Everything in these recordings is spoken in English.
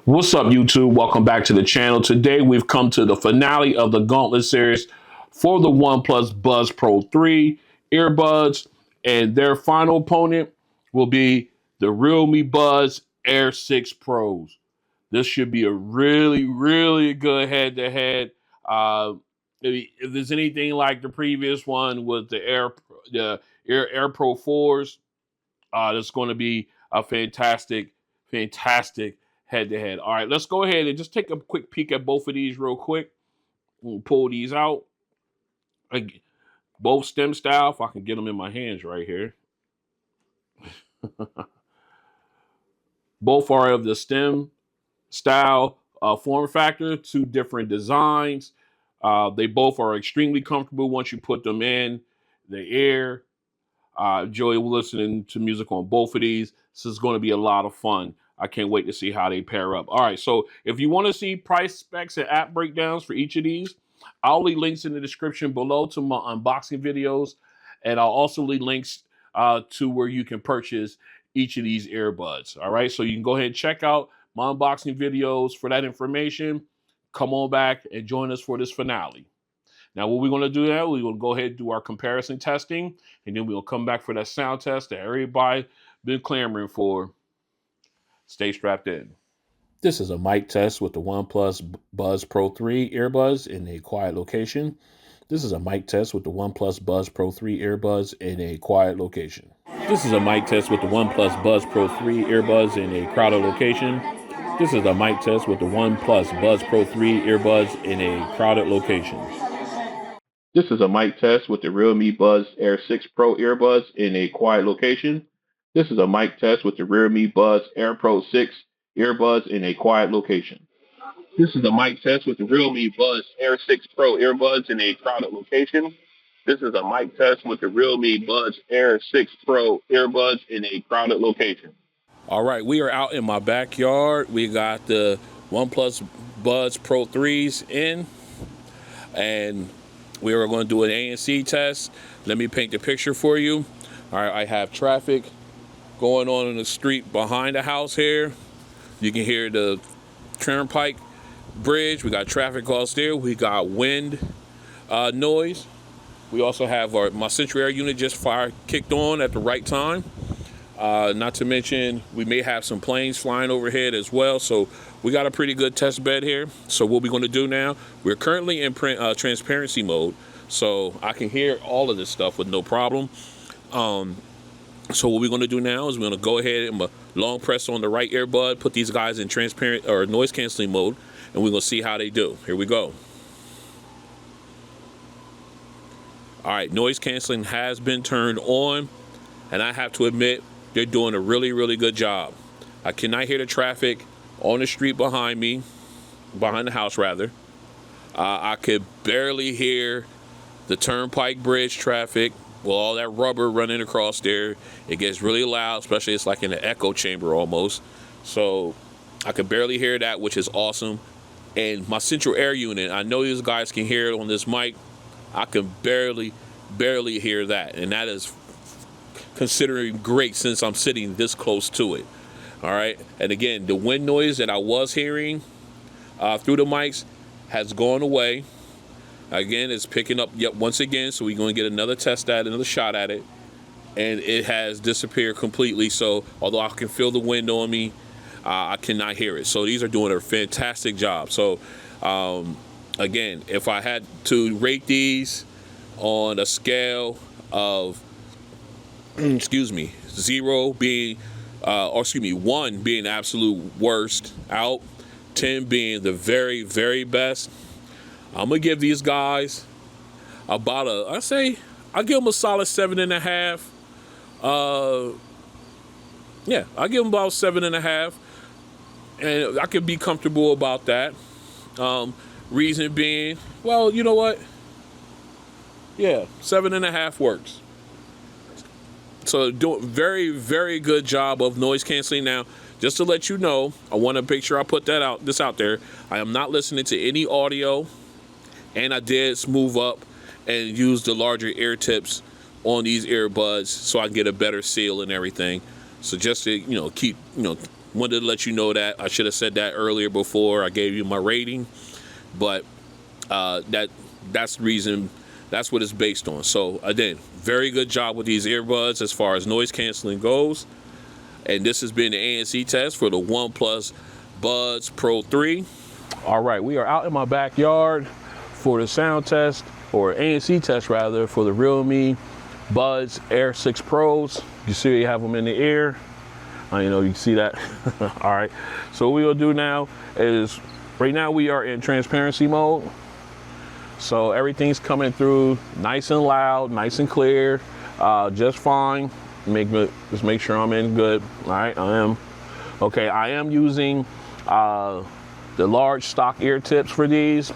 What's up, YouTube? Welcome back to the channel. Today we've come to the finale of the Gauntlet Series for the OnePlus Buds Pro 3 earbuds, and their final opponent will be the realme Buds Air6 Pros. This should be a really good head-to-head. If there's anything like the previous one with the Air Pro 4s, that's going to be a fantastic head-to-head. All right, let's go ahead and just take a quick peek at both of these real quick. We'll pull these out. Both stem style, if I can get them in my hands right here. Both are of the stem style form factor, two different designs. They both are extremely comfortable once you put them in the ear. Enjoy listening to music on both of these. This is going to be a lot of fun. I can't wait to see how they pair up. All right, so if you want to see price specs and app breakdowns for each of these, I'll leave links in the description below to my unboxing videos, and I'll also leave links to where you can purchase each of these earbuds. All right, so you can go ahead and check out my unboxing videos for that information. Come on back and join us for this finale. Now, what we're going to do now, we're going to go ahead and do our comparison testing, and then we'll come back for that sound test that everybody been clamoring for. Stay strapped in. This is a mic test with the OnePlus Buds Pro 3 earbuds in a quiet location. This is a mic test with the OnePlus Buds Pro 3 earbuds in a quiet location. This is a mic test with the OnePlus Buds Pro 3 earbuds in a crowded location. This is a mic test with the OnePlus Buds Pro 3 earbuds in a crowded location. This is a mic test with the realme Buds Air6 Pro Earbuds in a quiet location. This is a mic test with the realme Buds Air Pro 6 Earbuds in a quiet location. This is a mic test with the realme Buds Air6 Pro Earbuds in a crowded location. This is a mic test with the realme Buds Air6 Pro Earbuds in a crowded location. All right, we are out in my backyard. We got the OnePlus Buds Pro 3s in, and we are going to do an ANC test. Let me paint the picture for you. All right, I have traffic going on in the street behind the house here. You can hear the turnpike bridge. We got traffic across there. We got wind noise. We also have my central air unit just kicked on at the right time. Not to mention, we may have some planes flying overhead as well. So we got a pretty good test bed here. So what we're going to do now, we're currently in transparency mode, so I can hear all of this stuff with no problem. So what we're going to do now is we're going to go ahead and long press on the right earbud, put these guys in transparent or noise canceling mode, and we're going to see how they do. Here we go. All right, noise canceling has been turned on, and I have to admit, they're doing a really good job. I cannot hear the traffic on the street behind me, behind the house rather. I could barely hear the turnpike bridge traffic with all that rubber running across there. It gets really loud, especially it's like in an echo chamber almost. So I could barely hear that, which is awesome. And my central air unit, I know these guys can hear it on this mic. I can barely hear that, and that is considering great since I'm sitting this close to it. All right, and again, the wind noise that I was hearing through the mics has gone away. Again, it's picking up yet once again, so we're going to get another shot at it, and it has disappeared completely. So although I can feel the wind on me, I cannot hear it. So these are doing a fantastic job. So again, if I had to rate these on a scale of 0 being 1 being absolute worst out, 10 being the very best, I'm gonna give these guys about I'll give them a solid 7.5. Yeah, I'll give them about 7.5, and I could be comfortable about that. Reason being, well, you know what? Yeah, 7.5 works. So doing very good job of noise canceling. Now, just to let you know, I want to make sure I put this out there. I am not listening to any audio, and I did smooth up and use the larger ear tips on these earbuds so I can get a better seal and everything. So just to keep wanted to let you know that. I should have said that earlier before I gave you my rating, but that's the reason. That's what it's based on. So again, very good job with these earbuds as far as noise canceling goes. And this has been the ANC test for the OnePlus Buds Pro 3. All right, we are out in my backyard for the sound test, or ANC test rather, for the realme Buds Air6 Pros. You see, you have them in the ear. You know, you can see that. All right. So what we'll do now is, right now we are in transparency mode. So everything's coming through nice and loud, nice and clear, just fine. Just make sure I'm in good. All right, I am. Okay, I am using the large stock ear tips for this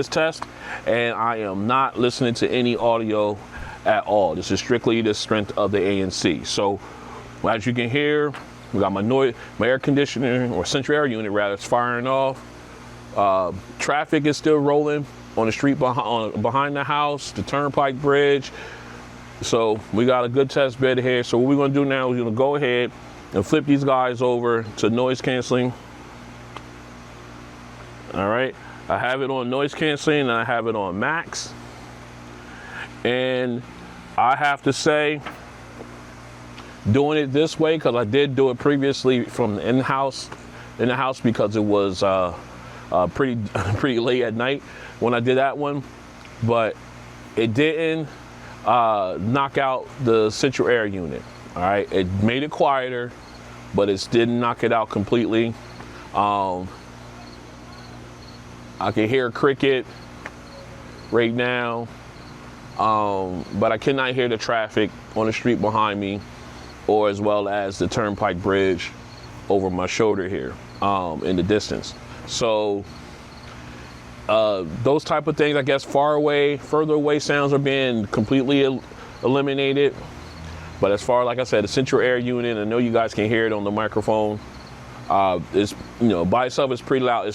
test, and I am not listening to any audio at all. This is strictly the strength of the ANC. So as you can hear, we got my air conditioner, or central air unit rather, it's firing off. Traffic is still rolling on the street behind the house, the turnpike bridge. So we got a good test bed here. So what we're gonna do now is we're gonna go ahead and flip these guys over to noise canceling. All right, I have it on noise canceling and I have it on max. And I have to say, doing it this way, because I did do it previously from in the house because it was pretty late at night when I did that one, but it didn't knock out the central air unit. All right, it made it quieter, but it didn't knock it out completely. I can hear a cricket right now, but I cannot hear the traffic on the street behind me, or as well as the turnpike bridge over my shoulder here in the distance. So those type of things, I guess, further away sounds are being completely eliminated. But as far, like I said, the central air unit, I know you guys can hear it on the microphone. It's, you know, by itself, it's pretty loud.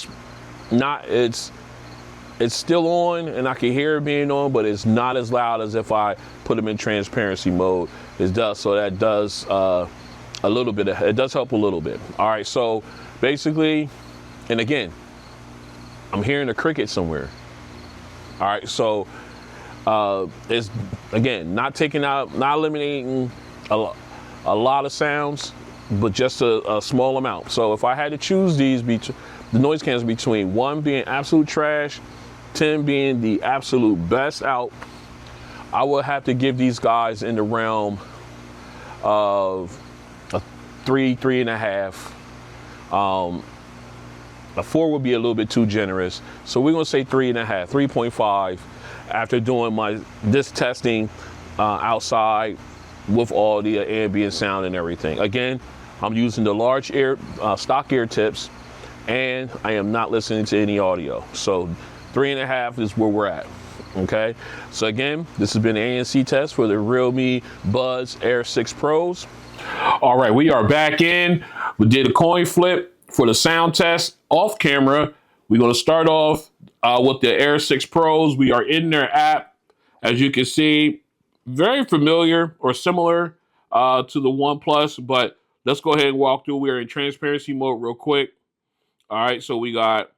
It's still on, and I can hear it being on, but it's not as loud as if I put them in transparency mode. It does, so that does a little bit. It does help a little bit. All right, so basically, and again, I'm hearing a cricket somewhere. All right, so it's, again, not eliminating a lot of sounds, but just a small amount. So if I had to choose the noise canceling between 1 being absolute trash, 10 being the absolute best out, I would have to give these guys in the realm of a 3.5. A 4 would be a little bit too generous. So we're gonna say 3.5, 3.5 after doing this testing outside with all the ambient sound and everything. Again, I'm using the large stock ear tips, and I am not listening to any audio. So 3.5 is where we're at. Okay, so again, this has been the ANC test for the realme Buds Air6 Pros. All right, we are back in. We did a coin flip for the sound test off camera. We're going to start off with the Air6 Pros. We are in their app. As you can see, very familiar or similar to the OnePlus, but let's go ahead and walk through. We're in transparency mode real quick. All right, so we got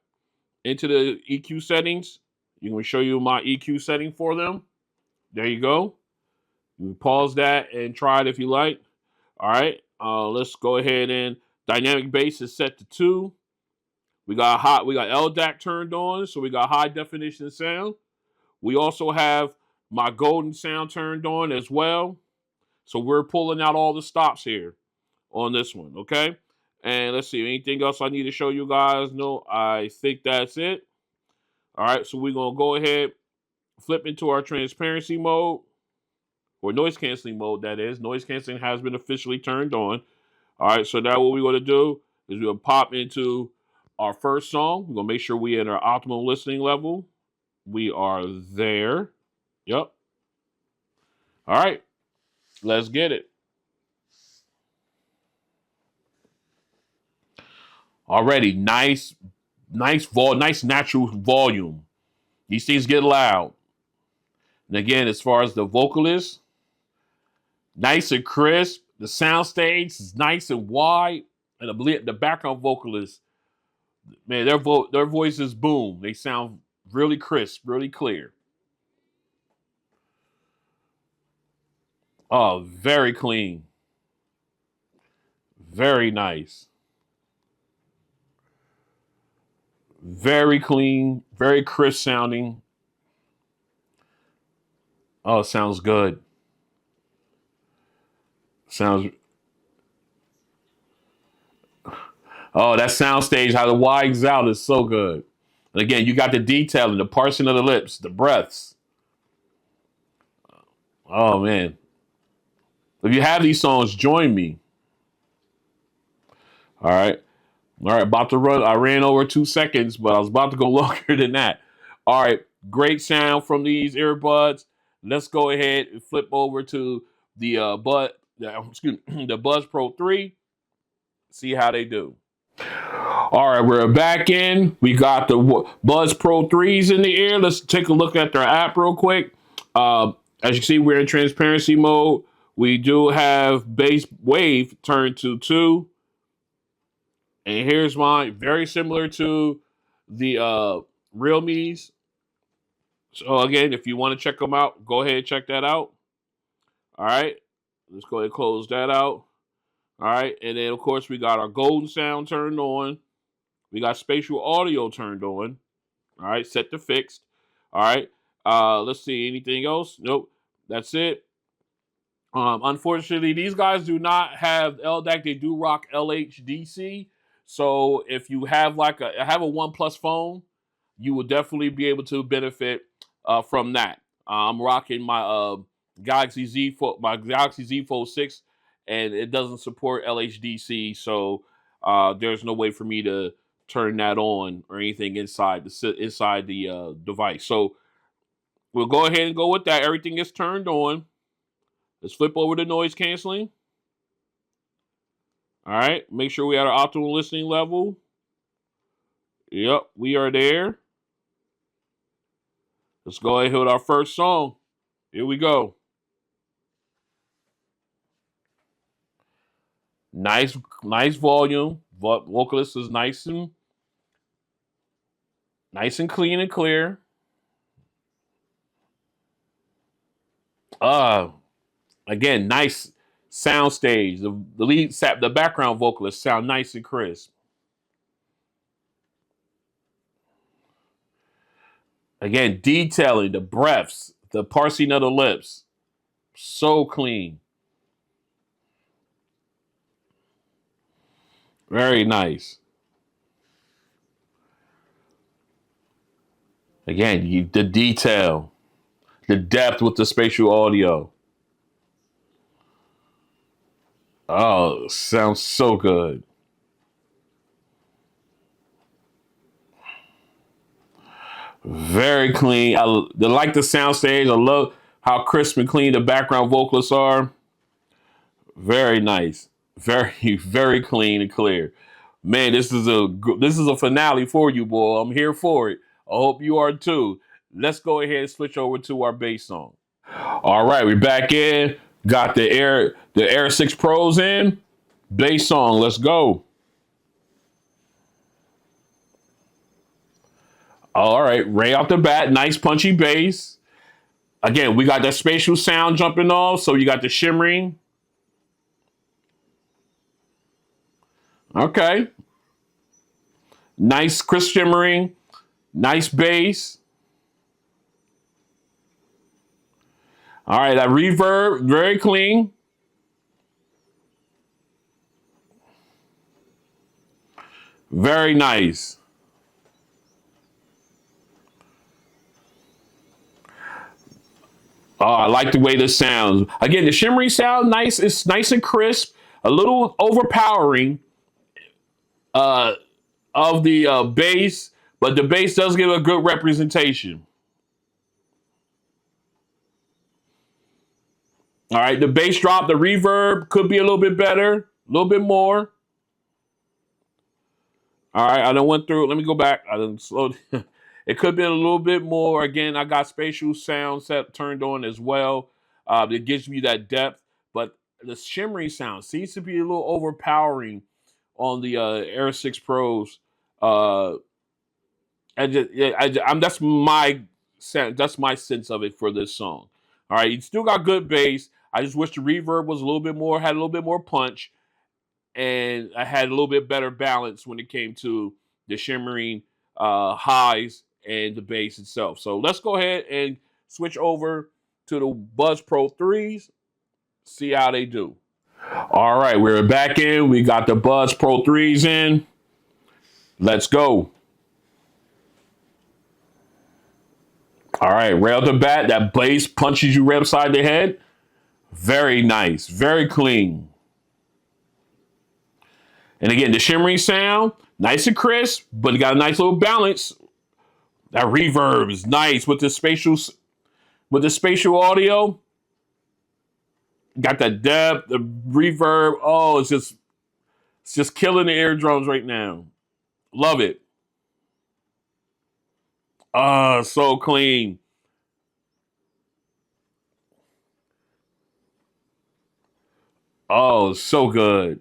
into the EQ settings. You can show you my EQ setting for them. There you go. You can pause that and try it if you like. All right, let's go ahead and dynamic bass is set to 2. We got LDAC turned on, so we got high definition sound. We also have my golden sound turned on as well. So we're pulling out all the stops here on this one, okay? And let's see, anything else I need to show you guys? No, I think that's it. All right, so we're going to go ahead, flip into our transparency mode, or noise canceling mode, that is. Noise canceling has been officially turned on. All right, so now what we're going to do is we're going to pop into our first song. We're going to make sure we're in our optimal listening level. We are there. Yep. All right, let's get it. Already, nice natural volume. These things get loud. And again, as far as the vocalist, nice and crisp. The sound stage is nice and wide. And I believe the background vocalists, man, their voices boom. They sound really crisp, really clear. Oh, very clean. Very nice. Very clean, very crisp sounding. Oh, sounds good. Sounds. Oh, that soundstage, how the widens out is so good. And again, you got the detailing, the parsing of the lips, the breaths. Oh man. If you have these songs, join me. All right. All right. About to run. I ran over 2 seconds, but I was about to go longer than that. All right. Great sound from these earbuds. Let's go ahead and flip over to the the Buds Pro 3. See how they do. All right, we're back in. We got the Buds Pro 3s in the air. Let's take a look at their app real quick. As you see, we're in transparency mode. We do have base wave turned to 2. And here's mine, very similar to the realme's. So again, if you want to check them out, go ahead and check that out. All right, let's go ahead and close that out. All right, and then of course we got our golden sound turned on. We got spatial audio turned on. All right, set to fixed. All right, let's see, anything else? Nope, that's it. Unfortunately, these guys do not have LDAC. They do rock LHDC. So if you have have a OnePlus phone, you will definitely be able to benefit from that. I'm rocking my Galaxy Z Fold 6, and it doesn't support LHDC, so there's no way for me to turn that on or anything inside the device. So we'll go ahead and go with that. Everything is turned on. Let's flip over to noise canceling. All right. Make sure we at our optimal listening level. Yep, we are there. Let's go ahead and hit our first song. Here we go. Nice volume. Vocalist is nice and clean and clear. Again, nice sound stage. The background vocalists sound nice and crisp. Again, detailing the breaths, the parsing of the lips, so clean. Very nice. Again, the detail, the depth with the spatial audio. Oh, sounds so good. Very clean. I like the soundstage. I love how crisp and clean the background vocalists are. Very nice. Very, very clean and clear. Man, this is a finale for you, boy. I'm here for it. I hope you are too. Let's go ahead and switch over to our bass song. All right, we're back in. Got the Air 6 Pros in. Bass song. Let's go. All right, right off the bat, nice punchy bass. Again, we got that spatial sound jumping off, so you got the shimmering. Okay. Nice crisp shimmering. Nice bass. All right, that reverb, very clean. Very nice. Oh, I like the way this sounds. Again, the shimmery sound, nice. It's nice and crisp. A little overpowering uh, of the bass, but the bass does give a good representation. All right, the bass drop, the reverb could be a little bit better, a little bit more. All right, I done went through. Let me go back. I done slowed. It could be a little bit more. Again, I got spatial sound set turned on as well. It gives me that depth, but the shimmery sound seems to be a little overpowering on the Air 6 Pros. Uh, I'm that's my sense of it for this song. All right, you still got good bass. I just wish the reverb was a little bit more, had a little bit more punch, and I had a little bit better balance when it came to the shimmering highs and the bass itself. So let's go ahead and switch over to the Buds Pro 3s, see how they do. All right, we're back in. We got the Buds Pro 3s in. Let's go. All right, right off the bat, that bass punches you right upside the head. Very nice, very clean. And again, the shimmering sound, nice and crisp, but it got a nice little balance. That reverb is nice with the spatial audio. Got that depth, the reverb. Oh, it's just killing the eardrums right now. Love it. So clean. Oh, so good.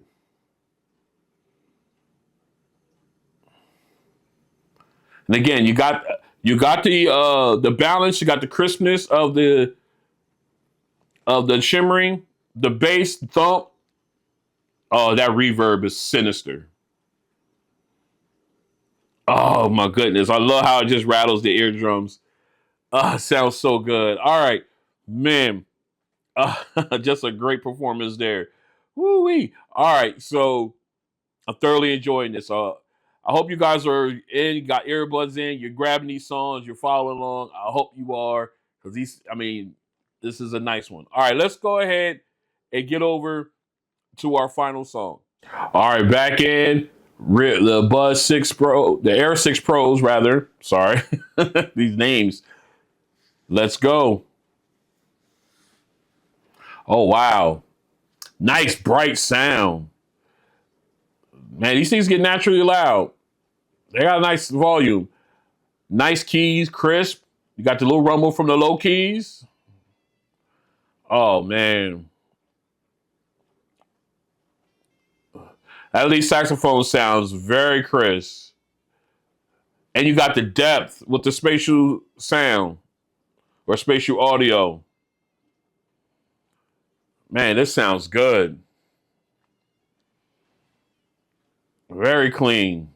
And again, you got the balance, you got the crispness of the shimmering, the bass, the thump. Oh, that reverb is sinister. Oh my goodness. I love how it just rattles the eardrums. Sounds so good. All right, man. Just a great performance there. Woo-wee. All right, so I'm thoroughly enjoying this. I hope you guys are in, got earbuds in, you're grabbing these songs, you're following along. I hope you are, because this is a nice one. All right, let's go ahead and get over to our final song. All right, back in the Buds 6 Pro, the Air 6 Pros, rather. Sorry, these names. Let's go. Oh, wow. Nice, bright sound. Man, these things get naturally loud. They got a nice volume. Nice keys, crisp. You got the little rumble from the low keys. Oh, man. That lead saxophone sounds very crisp. And you got the depth with the spatial sound or spatial audio. Man, this sounds good. Very clean.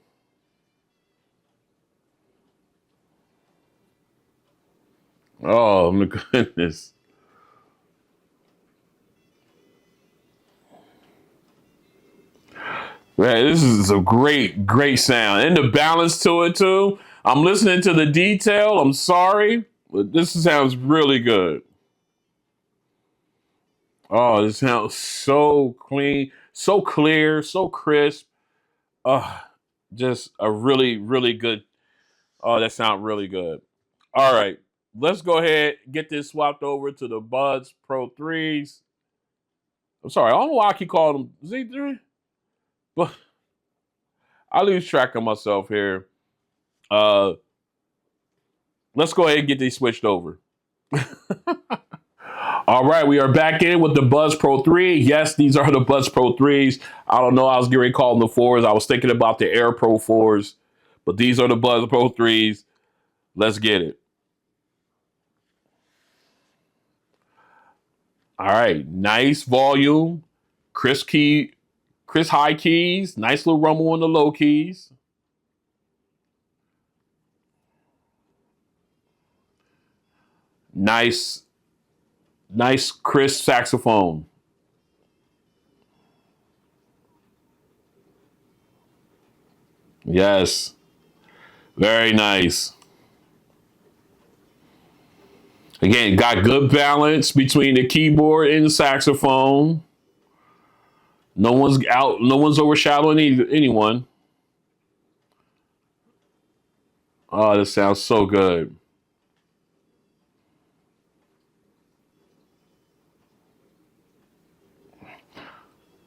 Oh, my goodness. Man, this is a great, great sound. And the balance to it, too. I'm listening to the detail. I'm sorry, but this sounds really good. Oh, this sounds so clean, so clear, so crisp. Oh, just a really, really good. Oh, that sounds really good. All right, let's go ahead get this swapped over to the Buds Pro 3s. I'm sorry, I don't know why I keep calling them Z3, but I lose track of myself here. Uh, let's go ahead and get these switched over. All right, we are back in with the Buds Pro 3. Yes, these are the Buds Pro 3s. I don't know, I was getting ready to call them the 4s. I was thinking about the Air Pro 4s, but these are the Buds Pro 3s. Let's get it. All right, nice volume, crisp high keys, nice little rumble on the low keys. Nice, nice crisp saxophone. Yes, very nice. Again, got good balance between the keyboard and the saxophone. No one's overshadowing anyone. Oh, this sounds so good.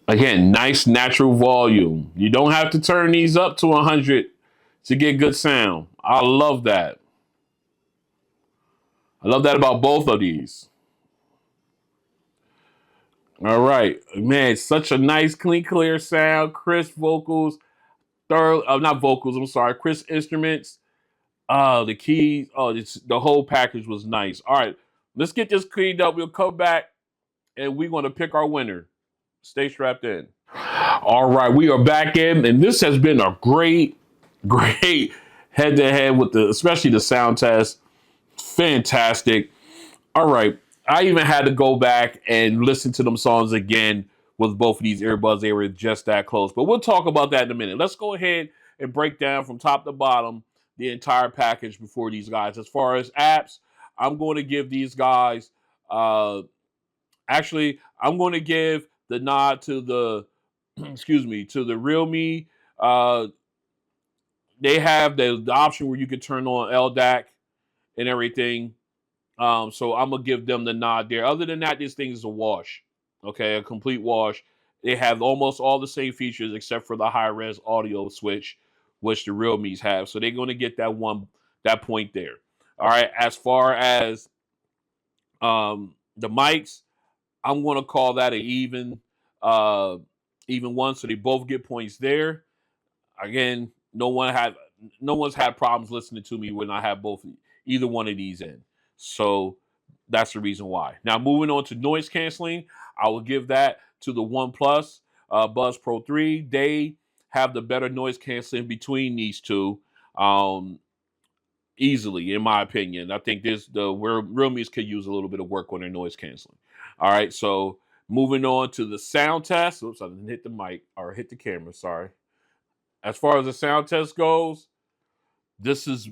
Again, nice natural volume. You don't have to turn these up to 100 to get good sound. I love that. I love that about both of these. All right, man. Such a nice, clean, clear sound, crisp vocals, thorough. Not vocals. I'm sorry, crisp instruments. The keys. The whole package was nice. All right, let's get this cleaned up. We'll come back and we're going to pick our winner. Stay strapped in. All right, we are back in, and this has been a great head to head with especially the sound test. Fantastic. All right, I even had to go back and listen to them songs again with both of these earbuds. They were just that close, but we'll talk about that in a minute. Let's go ahead and break down from top to bottom the entire package before these guys. As far as apps, I'm going to give these guys. Actually, I'm going to give the nod to the excuse me, to the realme. Uh, they have the option where you can turn on LDAC and everything. So I'm gonna give them the nod there. Other than that, this thing is a wash. Okay, a complete wash. They have almost all the same features except for the high res audio switch, which the realmes have. So they're gonna get that point there. All right. As far as the mics, I'm gonna call that an uh, even one. So they both get points there. Again, no one's had problems listening to me when I have either one of these in. So that's the reason why. Now moving on to noise canceling, I will give that to the OnePlus Buds Pro 3. They have the better noise canceling between these two. Um, Easily, in my opinion. I think where realmes could use a little bit of work on their noise canceling. All right, so moving on to the sound test. Oops, I didn't hit the mic or hit the camera. Sorry. As far as the sound test goes, this is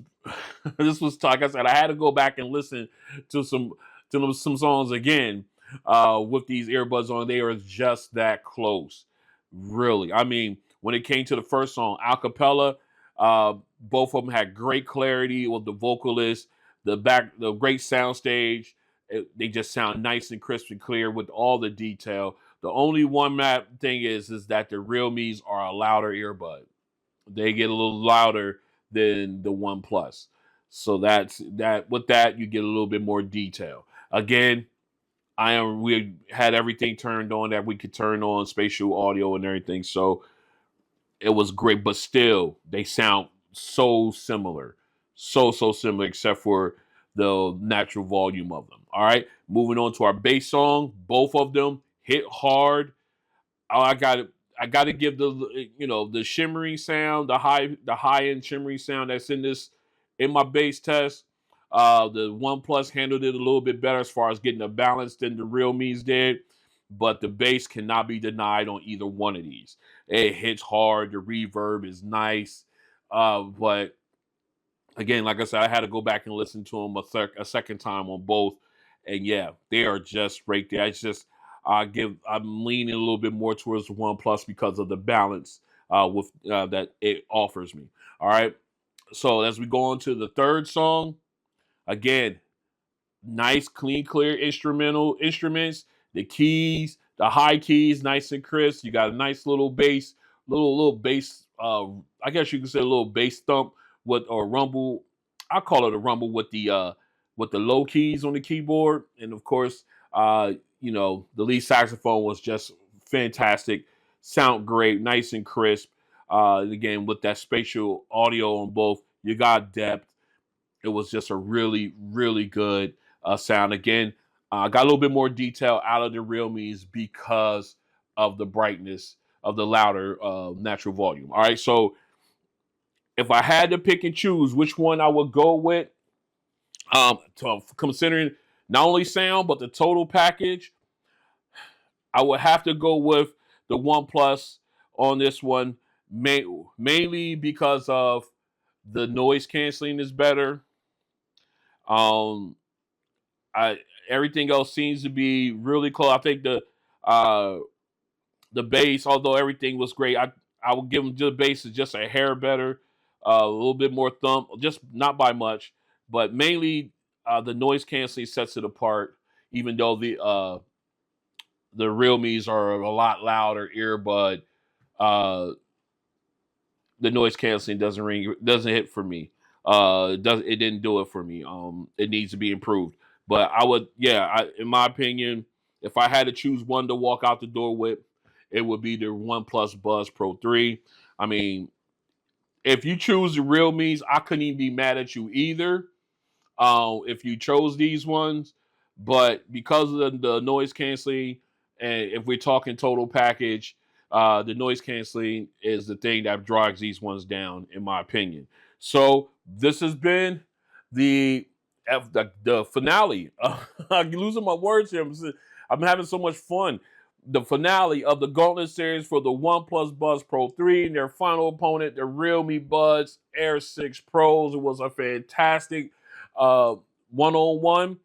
this was like I said, I had to go back and listen to some songs again with these earbuds on. They are just that close, really. I mean, when it came to the first song, acapella, both of them had great clarity with the vocalist, the great sound stage. They just sound nice and crisp and clear with all the detail. The only one map thing is that the realmes are a louder earbud. They get a little louder than the OnePlus. So that's that. With that, you get a little bit more detail. Again, we had everything turned on that we could turn on, spatial audio and everything. So it was great, but still they sound so similar. So similar, except for the natural volume of them. All right. Moving on to our bass song. Both of them hit hard. I got to give the shimmering sound, the high end shimmering sound that's in my bass test. The OnePlus handled it a little bit better as far as getting the balance than the realmes did, but the bass cannot be denied on either one of these. It hits hard. The reverb is nice, but again, like I said, I had to go back and listen to them a second time on both, and yeah, they are just right there. It's just I'm leaning a little bit more towards the OnePlus because of the balance with that it offers me. All right, so as we go on to the third song, again, nice, clean, clear instruments, the keys, the high keys, nice and crisp. You got a nice little bass, little bass. I guess you could say a little bass thump with or rumble. I call it a rumble with the low keys on the keyboard, and of course, the lead saxophone was just fantastic. Sound great, nice and crisp. Again, with that spatial audio on both, you got depth. It was just a really, really good sound. Again, I got a little bit more detail out of the realmes because of the brightness of the louder natural volume. All right, so if I had to pick and choose which one I would go with, considering not only sound but the total package, I would have to go with the OnePlus on this one, mainly because of the noise canceling is better. Um, I Everything else seems to be really close. I think uh the bass, although everything was great, I would give them the bass is just a hair better, a little bit more thump, just not by much, but mainly the noise canceling sets it apart. Even though the realmes are a lot louder earbud, uh, the noise canceling doesn't hit for me. It didn't do it for me. It needs to be improved. But I would, yeah, in my opinion, if I had to choose one to walk out the door with, it would be the OnePlus Buds Pro 3. I mean, if you choose the realmes, I couldn't even be mad at you either. If you chose these ones, but because of the noise canceling, and if we're talking total package, the noise canceling is the thing that drags these ones down, in my opinion. So this has been the the finale. I'm losing my words here. I'm having so much fun. The finale of the Gauntlet Series for the OnePlus Buds Pro 3 and their final opponent, the Realme Buds Air6 Pros. It was a fantastic uh, one-on-one.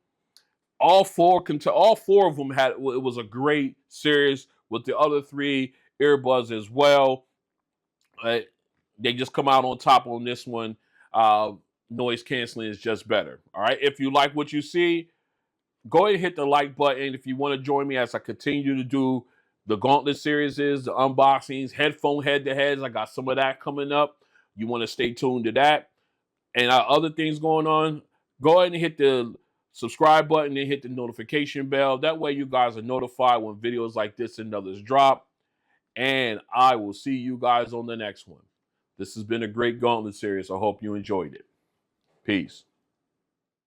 All four of them had it was a great series with the other three earbuds as well. Uh, they just come out on top on this one. Noise canceling is just better. All right. If you like what you see, go ahead and hit the like button. If you want to join me as I continue to do the Gauntlet series, the unboxings, headphone head-to-heads. I got some of that coming up. You want to stay tuned to that and other things going on, go ahead and hit the subscribe button and hit the notification bell. That way you guys are notified when videos like this and others drop. And I will see you guys on the next one. This has been a great Gauntlet series. I hope you enjoyed it. Peace.